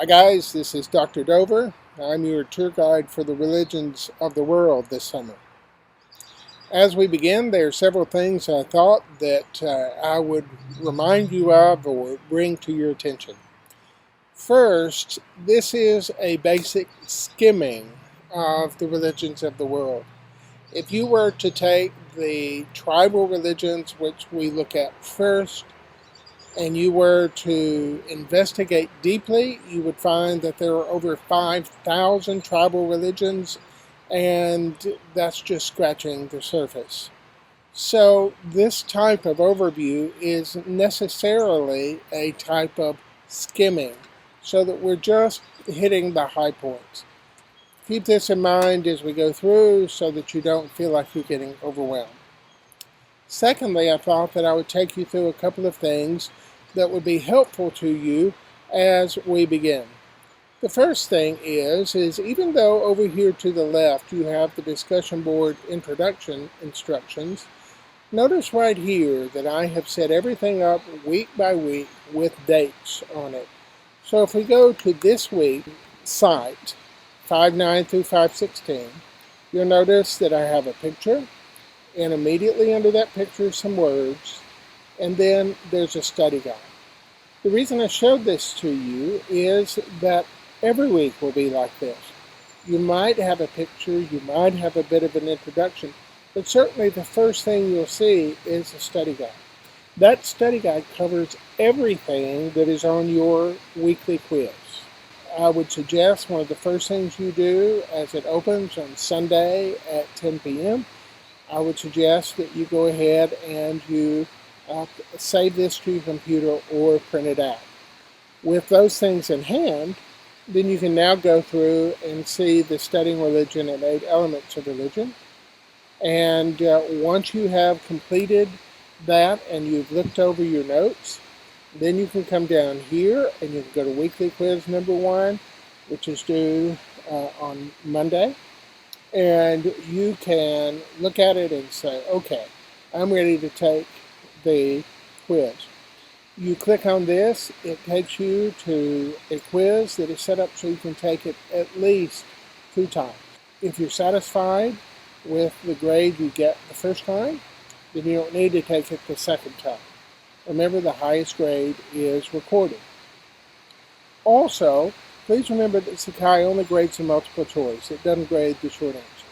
Hi guys, this is Dr. Dover. I'm your tour guide for the religions of the world this summer. As we begin, there are several things I thought that I would remind you of or bring to your attention. First, this is a basic skimming of the religions of the world. If you were to take the tribal religions, which we look at first, and you were to investigate deeply, you would find that there are over 5,000 tribal religions, and that's just scratching the surface. So this type of overview is necessarily a type of skimming, so that we're just hitting the high points. Keep this in mind as we go through so that you don't feel like you're getting overwhelmed. Secondly, I thought that I would take you through a couple of things that would be helpful to you as we begin. The first thing is even though over here to the left you have the discussion board introduction instructions, notice right here that I have set everything up week by week with dates on it. So if we go to this week's site, 5/9 through 5/16, you'll notice that I have a picture, and immediately under that picture some words, and then there's a study guide. The reason I showed this to you is that every week will be like this. You might have a picture, you might have a bit of an introduction, but certainly the first thing you'll see is a study guide. That study guide covers everything that is on your weekly quiz. I would suggest one of the first things you do as it opens on Sunday at 10 p.m., I would suggest that you go ahead and you save this to your computer or print it out. With those things in hand, then you can now go through and see the Studying Religion and 8 Elements of Religion. And once you have completed that and you've looked over your notes, then you can come down here and you can go to weekly quiz number 1, which is due on Monday. And you can look at it and say, okay, I'm ready to take the quiz. You click on this, it takes you to a quiz that is set up so you can take it at least 2 times. If you're satisfied with the grade you get the first time, then you don't need to take it the second time. Remember, the highest grade is recorded. Also, please remember that Sakai only grades the multiple choice. It doesn't grade the short answer.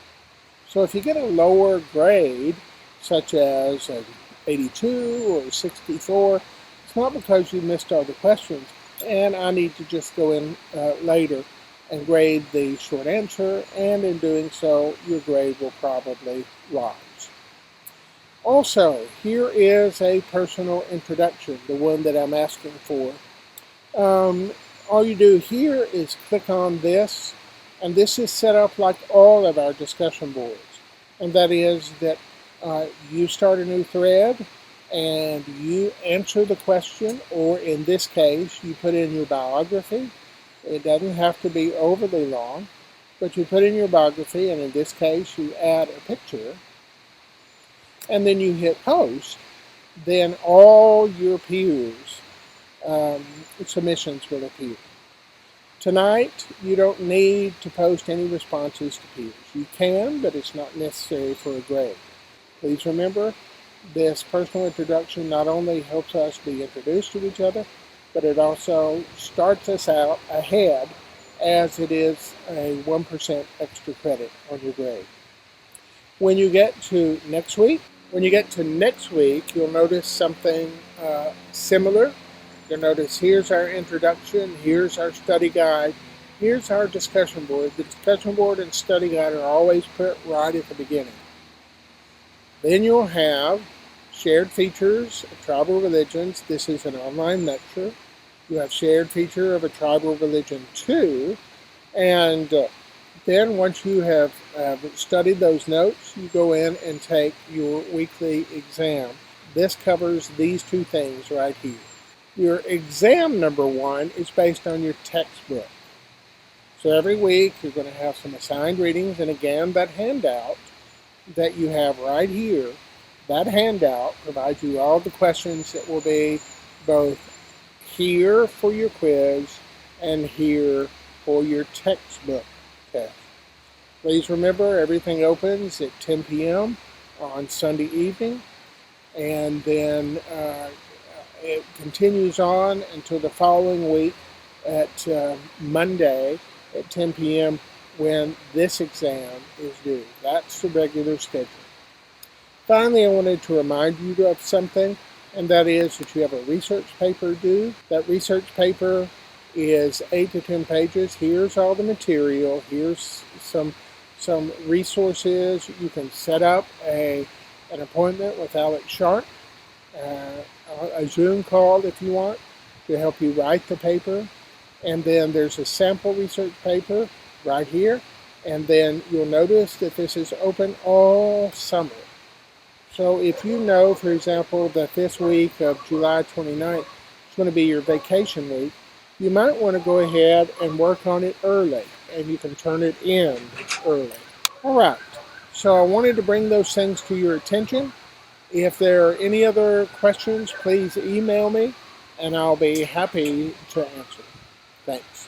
So if you get a lower grade, such as an 82 or 64, it's not because you missed all the questions, and I need to just go in later and grade the short answer, and in doing so, your grade will probably rise. Also, here is a personal introduction, the one that I'm asking for. All you do here is click on this, and this is set up like all of our discussion boards. And that is that you start a new thread, and you answer the question, or in this case, you put in your biography. It doesn't have to be overly long, but you put in your biography, and in this case, you add a picture, and then you hit post. Then all your peers' submissions will appear. Tonight, you don't need to post any responses to peers. You can, but it's not necessary for a grade. Please remember, this personal introduction not only helps us be introduced to each other, but it also starts us out ahead, as it is a 1% extra credit on your grade. When you get to next week, you'll notice something similar. You'll notice here's our introduction, here's our study guide, here's our discussion board. The discussion board and study guide are always put right at the beginning. Then you'll have shared features of tribal religions. This is an online lecture. You have shared feature of a tribal religion 2. And then once you have studied those notes, you go in and take your weekly exam. This covers these 2 things right here. Your exam number 1 is based on your textbook. So every week you're going to have some assigned readings, and again, that handout that you have right here, that handout provides you all the questions that will be both here for your quiz and here for your textbook test. Please remember, everything opens at 10 p.m. on Sunday evening, and then it continues on until the following week at Monday at 10 p.m. when this exam is due. That's the regular schedule. Finally, I wanted to remind you of something, and that is that you have a research paper due. That research paper is 8 to 10 pages. Here's all the material. Here's some resources. You can set up an appointment with Alex Sharp, a Zoom call if you want, to help you write the paper. And then there's a sample research paper right here. And then you'll notice that this is open all summer. So if you know, for example, that this week of July 29th is going to be your vacation week, you might want to go ahead and work on it early, and you can turn it in early. All right, so I wanted to bring those things to your attention. If there are any other questions, please email me, and I'll be happy to answer. Thanks.